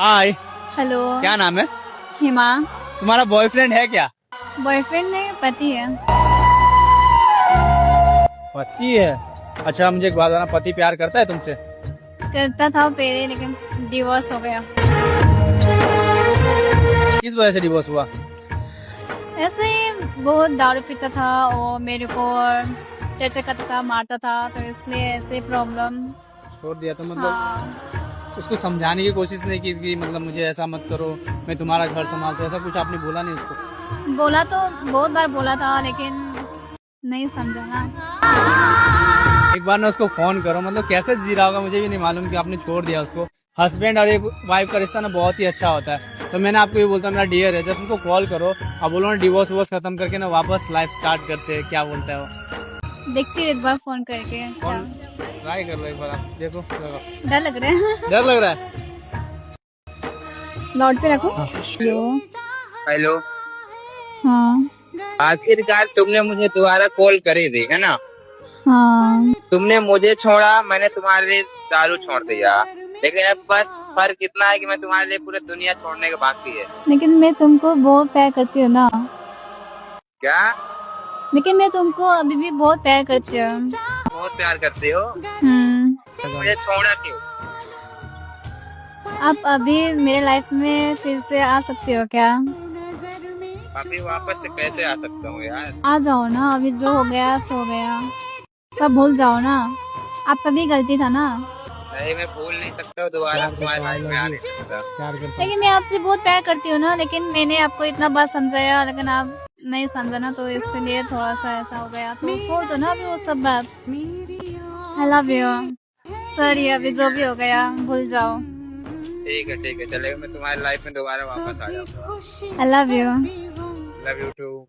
हाय, hello. क्या नाम है? हिमा। तुम्हारा बॉयफ्रेंड है क्या? बॉयफ्रेंड नहीं, पति है। पति है? अच्छा मुझे एक बात बताना, पति प्यार करता है तुमसे? करता था पहले, लेकिन डिवोर्स हो गया। किस वजह से डिवोर्स हुआ? ऐसे ही बहुत दारू पीता था और मेरे को टर्चर करता था, मारता था, तो इसलिए ऐसे प्रॉब्लम। छोड़ दिया तो मतलब हाँ, उसको समझाने की कोशिश नहीं की कि मतलब मुझे ऐसा मत करो, मैं तुम्हारा घर संभालता हूं, ऐसा कुछ आपने बोला नहीं उसको? बोला तो बहुत बार बोला था, लेकिन नहीं समझा ना। एक बार ना उसको फोन करो, मतलब कैसे जी रहा होगा मुझे भी नहीं मालूम कि आपने छोड़ दिया उसको। हस्बैंड और एक वाइफ का रिश्ता ना बहुत ही अच्छा होता है, तो मैंने आपको ये बोलता हूँ मेरा डियर है, जस्ट उसको कॉल करो और बोलो ना डिवोर्स वोर्स खत्म करके ना वापस लाइफ स्टार्ट करते हैं, क्या बोलता है वो? देखती हूँ एक बार फोन करके। फोन ट्राई कर लो एक बार, आप देखो लगा। डर लग रहा है। डर लग रहा है? लाउड पे रखो। हेलो। हेलो। हाँ। आखिरकार तुमने मुझे दोबारा कॉल करी थी है ना? हाँ। तुमने मुझे छोड़ा, मैंने तुम्हारे लिए दारू छोड़ दिया, लेकिन अब बस फर्क इतना है कि मैं तुम्हारे लिए पूरी दुनिया छोड़ने के बाकी है। लेकिन मैं तुमको बहुत प्यार करती हूँ ना। क्या? लेकिन मैं तुमको अभी भी बहुत प्यार करती हूँ। बहुत प्यार करते हो? मुझे छोड़ा क्यों? आप अभी मेरे लाइफ में फिर से आ सकते हो क्या? अभी वापस से कैसे आ सकता हूँ यार? आ जाओ ना, अभी जो हो गया सो हो गया, सब भूल जाओ ना। आपका भी गलती था ना। नहीं, मैं भूल नहीं सकता, दोबारा तुम्हारी लाइफ में आ नहीं सकता। लेकिन मैं आपसे बहुत प्यार करती हूँ ना, लेकिन मैंने आपको इतना बार समझाया, लेकिन आप नहीं समझा ना, तो इसलिए थोड़ा सा ऐसा हो गया। तो छोड़ दो ना अभी वो सब बात। आई लव यू। सॉरी, अभी जो भी हो गया भूल जाओ। ठीक है चलेगा, मैं तुम्हारी लाइफ में दोबारा वापस आ जाऊंगा। I love you. Love you too.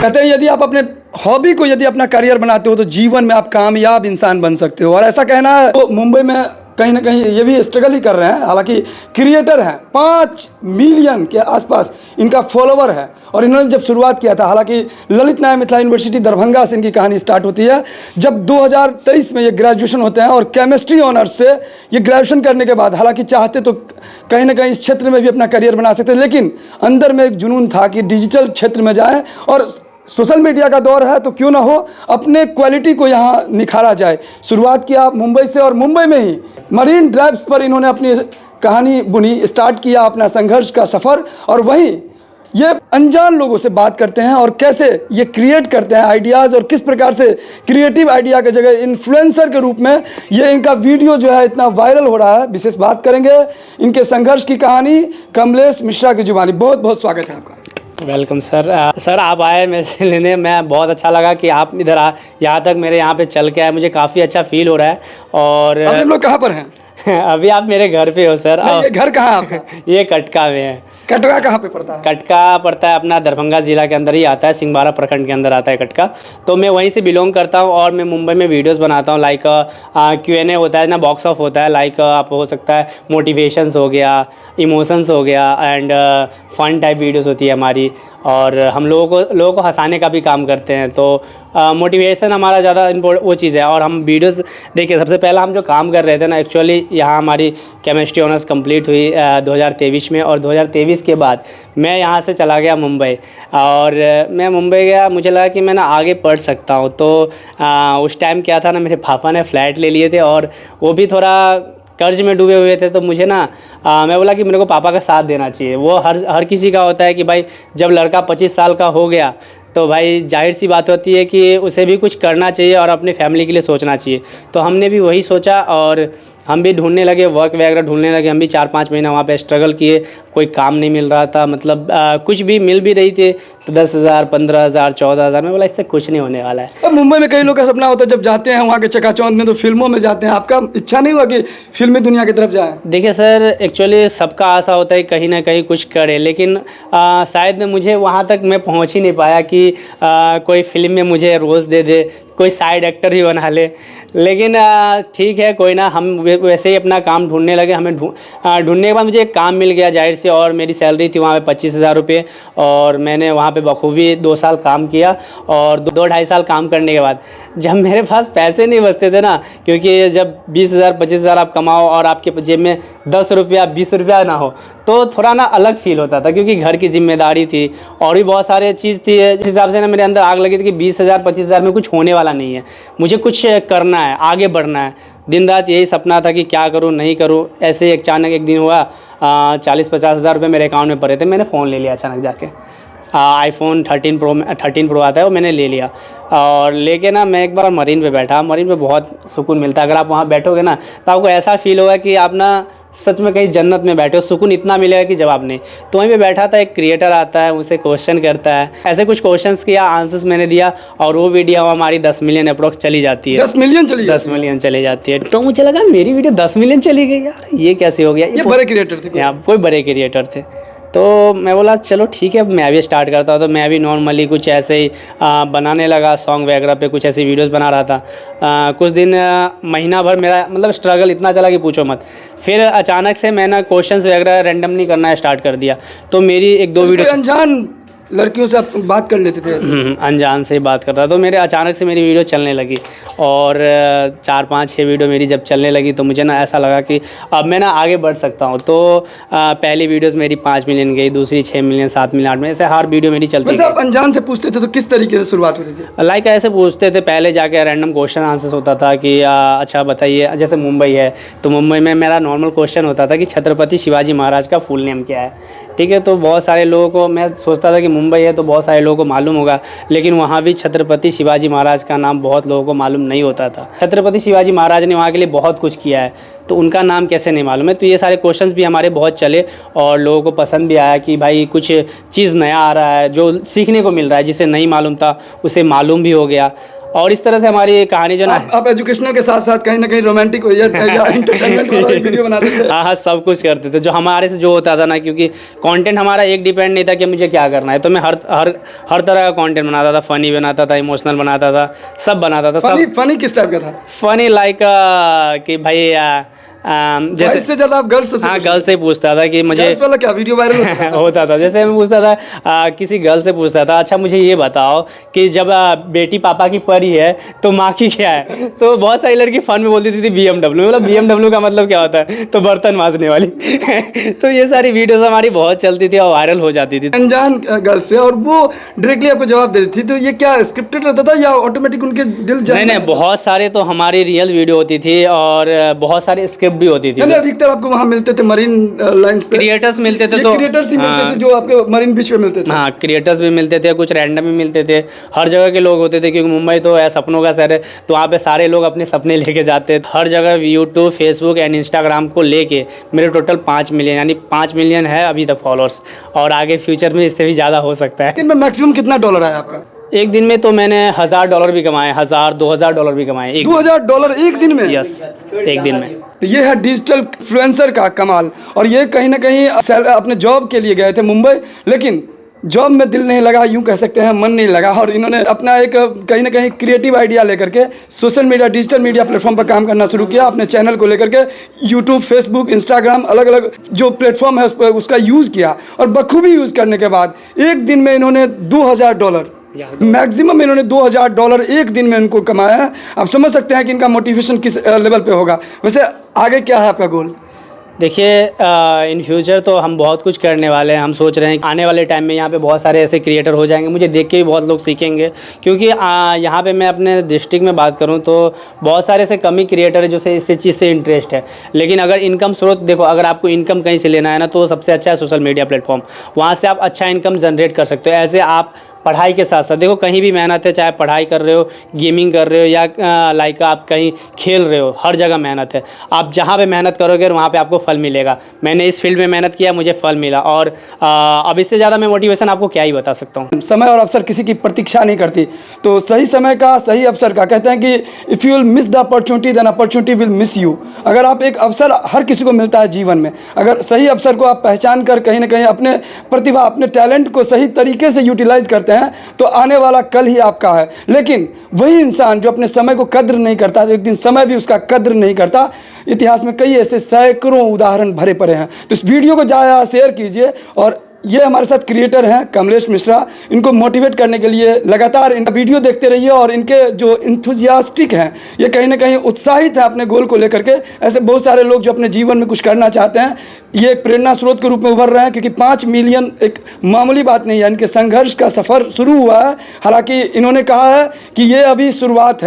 कहते हैं यदि आप अपने हॉबी को यदि अपना करियर बनाते हो तो जीवन में आप कामयाब इंसान बन सकते हो। और ऐसा कहना है तो मुंबई में कहीं ना कहीं ये भी स्ट्रगल ही कर रहे हैं। हालांकि क्रिएटर हैं, 5 मिलियन के आसपास इनका फॉलोवर है। और इन्होंने जब शुरुआत किया था, हालांकि ललित नारायण मिथिला यूनिवर्सिटी दरभंगा से इनकी कहानी स्टार्ट होती है। जब 2023 में ये ग्रेजुएशन होते हैं और केमिस्ट्री ऑनर्स से ये ग्रेजुएशन करने के बाद, हालांकि चाहते तो कहीं ना कहीं इस क्षेत्र में भी अपना करियर बना सकते, लेकिन अंदर में एक जुनून था कि डिजिटल क्षेत्र में जाएँ और सोशल मीडिया का दौर है तो क्यों ना हो अपने क्वालिटी को यहाँ निखारा जाए। शुरुआत किया मुंबई से और मुंबई में ही मरीन ड्राइव्स पर इन्होंने अपनी कहानी बुनी, स्टार्ट किया अपना संघर्ष का सफ़र। और वहीं ये अनजान लोगों से बात करते हैं और कैसे ये क्रिएट करते हैं आइडियाज़, और किस प्रकार से क्रिएटिव आइडिया के जगह इन्फ्लुएंसर के रूप में ये इनका वीडियो जो है इतना वायरल हो रहा है। विशेष बात करेंगे इनके संघर्ष की कहानी कमलेश मिश्रा की जुबानी। बहुत बहुत स्वागत है आपका। Welcome sir. सर आप आए मेरे से लेने, मैं बहुत अच्छा लगा कि आप इधर यहाँ तक मेरे यहाँ पे चल के आए, मुझे काफ़ी अच्छा फील हो रहा है। और हम लोग कहाँ पर हैं? अभी आप मेरे घर पे हो सर। ये घर कहाँ है आपका? ये कटका में है। कटका कहाँ पे पड़ता है? कटका पड़ता है अपना दरभंगा ज़िला के अंदर ही आता है, सिंहवाड़ा प्रखंड के अंदर आता है कटका। तो मैं वहीं से बिलोंग करता हूँ और मैं मुंबई में वीडियोस बनाता हूँ। लाइक Q&A होता है ना, बॉक्स ऑफ होता है। लाइक आप हो सकता है मोटिवेशंस हो गया, इमोशंस हो गया, एंड फन टाइप वीडियोस होती है हमारी। और हम लोगों को हंसाने का भी काम करते हैं। तो मोटिवेशन हमारा ज़्यादा वो चीज़ है। और हम वीडियोस देखिए, सबसे पहला हम जो काम कर रहे थे ना, एक्चुअली यहाँ हमारी केमिस्ट्री ऑनर्स कंप्लीट हुई 2023 में। और 2023 के बाद मैं यहाँ से चला गया मुंबई। और मैं मुंबई गया, मुझे लगा कि मैं ना आगे पढ़ सकता हूँ। तो उस टाइम क्या था ना, मेरे पापा ने फ्लैट ले लिए थे और वो भी थोड़ा कर्ज में डूबे हुए थे। तो मुझे ना मैं बोला कि मेरे को पापा का साथ देना चाहिए। वो हर किसी का होता है कि भाई जब लड़का 25 साल का हो गया तो भाई जाहिर सी बात होती है कि उसे भी कुछ करना चाहिए और अपनी फैमिली के लिए सोचना चाहिए। तो हमने भी वही सोचा और हम भी ढूंढने लगे, वर्क वगैरह ढूंढने लगे। हम भी 4-5 महीना वहाँ पे स्ट्रगल किए, कोई काम नहीं मिल रहा था। मतलब कुछ भी मिल भी रही थी तो 10,000, 15,000, 14,000 में बोला इससे कुछ नहीं होने वाला है। अब मुंबई में कई लोग का सपना होता है जब जाते हैं वहाँ के चकाचौंध में तो फिल्मों में जाते हैं। आपका इच्छा नहीं हुआ कि फिल्मी दुनिया की तरफ जाएं? देखिए सर, एक्चुअली सबका आशा होता है कहीं ना कहीं कुछ करे, लेकिन शायद मुझे वहाँ तक मैं पहुँच ही नहीं पाया कि कोई फिल्म में मुझे रोल दे दे, कोई साइड एक्टर ही बना ले। लेकिन ठीक है, कोई ना, हम वैसे ही अपना काम ढूंढने लगे। हमें ढूंढने के बाद मुझे एक काम मिल गया जाहिर से, और मेरी सैलरी थी वहाँ पे 25,000 रुपये, और मैंने वहाँ पे बखूबी 2 साल काम किया। और 2-2.5 साल काम करने के बाद जब मेरे पास पैसे नहीं बचते थे ना, क्योंकि जब 20,000 25,000 आप कमाओ और आपके जेब में 10 रुपया 20 रुपया ना हो, तो थोड़ा ना अलग फील होता था, क्योंकि घर की जिम्मेदारी थी और भी बहुत सारे चीज़ थी। इस हिसाब से ना मेरे अंदर आग लगी थी कि 20,000 25,000 में कुछ होने वाला नहीं है, मुझे कुछ करना है, आगे बढ़ना है। दिन रात यही सपना था कि क्या करूं नहीं करूं। ऐसे ही अचानक एक दिन हुआ, 40-50 हज़ार रुपये मेरे अकाउंट में पड़े थे, मैंने फ़ोन ले लिया अचानक जाके। iPhone 13 Pro आता है, वो मैंने ले लिया। और लेके ना मैं एक बार मरीन पे बैठा। मरीन पे बहुत सुकून मिलता है। अगर आप वहाँ बैठोगे ना तो आपको ऐसा फील होगा कि आप ना सच में कहीं जन्नत में बैठे हो। सुकून इतना मिलेगा कि जवाब नहीं। तो वहीं पे बैठा था, एक क्रिएटर आता है, उसे क्वेश्चन करता है। ऐसे कुछ क्वेश्चंस किया, आंसर्स मैंने दिया, और वो वीडियो हमारी 10 मिलियन अप्रोक्स चली जाती है। 10 मिलियन चली 10 मिलियन चली जाती है। तो मुझे लगा मेरी वीडियो 10 मिलियन चली गई, यार ये कैसे हो गया। ये बड़े क्रिएटर थे, यहाँ कोई बड़े क्रिएटर थे। तो मैं बोला चलो ठीक है, मैं भी स्टार्ट करता हूँ। तो मैं भी नॉर्मली कुछ ऐसे ही बनाने लगा, सॉन्ग वगैरह पे कुछ ऐसी वीडियोस बना रहा था। कुछ दिन महीना भर मेरा मतलब स्ट्रगल इतना चला कि पूछो मत। फिर अचानक से मैंने क्वेश्चंस वगैरह रैंडमली करना स्टार्ट कर दिया। तो मेरी 1-2 वीडियो अनजान लड़कियों से आप बात कर लेते थे ऐसे? अनजान से ही बात करता। तो मेरे अचानक से मेरी वीडियो चलने लगी, और 4-5-6 वीडियो मेरी जब चलने लगी तो मुझे ना ऐसा लगा कि अब मैं ना आगे बढ़ सकता हूँ। तो पहली वीडियोस मेरी 5 मिलियन गई, दूसरी 6 मिलियन, 7 मिलियन, 8 मिलियन, ऐसे हर वीडियो मेरी चलती वैसे आप अनजान से पूछते थे तो किस तरीके से शुरुआत होती थी? लाइक ऐसे पूछते थे। पहले जाके रैंडम क्वेश्चन आंसर्स होता था कि अच्छा बताइए, जैसे मुंबई है तो मुंबई में मेरा नॉर्मल क्वेश्चन होता था कि छत्रपति शिवाजी महाराज का फुल नेम क्या है। ठीक है, तो बहुत सारे लोगों को, मैं सोचता था कि मुंबई है तो बहुत सारे लोगों को मालूम होगा, लेकिन वहाँ भी छत्रपति शिवाजी महाराज का नाम बहुत लोगों को मालूम नहीं होता था। छत्रपति शिवाजी महाराज ने वहाँ के लिए बहुत कुछ किया है, तो उनका नाम कैसे नहीं मालूम है। तो ये सारे क्वेश्चंस भी हमारे बहुत चले, और लोगों को पसंद भी आया कि भाई कुछ चीज़ नया आ रहा है, जो सीखने को मिल रहा है, जिसे नहीं मालूम था उसे मालूम भी हो गया। और इस तरह से हमारी कहानी जो ना, आप एजुकेशनल के साथ साथ कहीं ना कहीं रोमांटिक या एंटरटेनमेंट वाला वीडियो बनाते थे? हाँ, सब कुछ करते थे जो हमारे से जो होता था ना, क्योंकि कंटेंट हमारा एक डिपेंड नहीं था कि मुझे क्या करना है। तो मैं हर तरह का कंटेंट बनाता था। फनी बनाता था, इमोशनल बनाता था, सब बनाता था। फनी किस टाइप का था? फनी लाइक कि भाई जैसे इससे ज्यादा आप गर्ल्स से? हाँ, गर्ल से पूछता था कि मुझे वाला क्या वीडियो वायरल होता था। जैसे मैं पूछता था किसी गर्ल से पूछता था, अच्छा मुझे ये बताओ कि जब बेटी पापा की परी है तो माँ की क्या है। तो बहुत सारी लड़की फन में बोलती थी BMW। मतलब BMW का मतलब क्या होता है, तो बर्तन मांजने वाली। तो ये सारी वीडियोस हमारी बहुत चलती थी और वायरल हो जाती थी अनजान गर्ल से, और वो डायरेक्टली आपको जवाब दे देती थी। तो ये क्या स्क्रिप्टेड रहता था या ऑटोमेटिक उनके दिल जान? नहीं, बहुत सारे तो हमारी रियल वीडियो होती थी, और बहुत सारे स्क्रिप्ट भी होती थी। अधिकतर आपको वहाँ मिलते थे मरीन लाइंस पे क्रिएटर्स मिलते थे। तो क्रिएटर्स ही मिलते थे जो आपके मरीन बीच पे मिलते थे? हाँ, क्रिएटर्स भी मिलते थे, कुछ रैंडम भी मिलते थे। हर जगह के लोग होते थे, क्योंकि मुंबई तो है सपनों का शहर है। तो वहाँ पे सारे लोग अपने सपने लेके जाते थे। हर जगह यूट्यूब, फेसबुक एंड इंस्टाग्राम को लेके मेरे टोटल 5 मिलियन, यानी 5 मिलियन है अभी तक फॉलोअर्स, और आगे फ्यूचर में इससे भी ज़्यादा हो सकता है। दिन में मैक्सिमम कितना डॉलर आया आपका? एक दिन में तो मैंने $1,000 भी कमाए, $1,000-2,000 भी कमाए। $2,000 एक दिन में? यस, एक दिन में। तो ये है डिजिटल इन्फ्लुएंसर का कमाल। और ये कहीं ना कहीं अपने जॉब के लिए गए थे मुंबई, लेकिन जॉब में दिल नहीं लगा, यूं कह सकते हैं मन नहीं लगा, और इन्होंने अपना एक कहीं ना कहीं क्रिएटिव आइडिया लेकर के social media, digital media platform पर काम करना शुरू किया। अपने चैनल को लेकर के यूट्यूब, फेसबुक, इंस्टाग्राम, अलग अलग जो प्लेटफॉर्म है उस पर उसका यूज़ किया, और बखूबी यूज़ करने के बाद एक दिन में इन्होंने $2,000 मैक्सिमम इन्होंने $2,000 एक दिन में इनको कमाया है। आप समझ सकते हैं कि इनका मोटिवेशन किस लेवल पे होगा। वैसे आगे क्या है आपका गोल? देखिए, इन फ्यूचर तो हम बहुत कुछ करने वाले हैं। हम सोच रहे हैं आने वाले टाइम में यहाँ पे बहुत सारे ऐसे क्रिएटर हो जाएंगे, मुझे देख के भी बहुत लोग सीखेंगे। क्योंकि यहाँ पे मैं अपने डिस्ट्रिक्ट में बात करूँ तो बहुत सारे ऐसे कम ही क्रिएटर है जो से इस चीज़ से इंटरेस्ट है। लेकिन अगर इनकम स्रोत देखो, अगर आपको इनकम कहीं से लेना है ना, तो सबसे अच्छा है सोशल मीडिया प्लेटफॉर्म। वहाँ से आप अच्छा इनकम जनरेट कर सकते हो। ऐसे आप पढ़ाई के साथ साथ देखो, कहीं भी मेहनत है, चाहे पढ़ाई कर रहे हो, गेमिंग कर रहे हो, या लाइक आप कहीं खेल रहे हो, हर जगह मेहनत है। आप जहाँ पे मेहनत करोगे वहाँ पे आपको फल मिलेगा। मैंने इस फील्ड में मेहनत किया, मुझे फल मिला, और अब इससे ज़्यादा मैं मोटिवेशन आपको क्या ही बता सकता हूँ। समय और अवसर किसी की प्रतीक्षा नहीं करती, तो सही समय का, सही अवसर का, कहते हैं कि if you will miss the opportunity then opportunity will miss you. अगर आप एक अवसर, हर किसी को मिलता है जीवन में, अगर सही अवसर को आप पहचान कर कहीं ना कहीं अपने प्रतिभा, अपने टैलेंट को सही तरीके से यूटिलाइज करते करते हैं तो आने वाला कल ही आपका है। लेकिन वही इंसान जो अपने समय को कद्र नहीं करता, तो एक दिन समय भी उसका कद्र नहीं करता। इतिहास में कई ऐसे सैकड़ों उदाहरण भरे पड़े हैं। तो इस वीडियो को ज़्यादा शेयर कीजिए। और ये हमारे साथ क्रिएटर हैं कमलेश मिश्रा, इनको मोटिवेट करने के लिए लगातार इनका वीडियो देखते रहिए। और इनके जो इंथुजियास्टिक हैं, ये कहीं ना कहीं उत्साहित हैं अपने गोल को लेकर के। ऐसे बहुत सारे लोग जो अपने जीवन में कुछ करना चाहते हैं, ये एक प्रेरणा स्रोत के रूप में उभर रहे हैं। क्योंकि 5 मिलियन एक मामूली बात नहीं है, इनके संघर्ष का सफ़र शुरू हुआ है। हालांकि इन्होंने कहा है कि ये अभी शुरुआत है।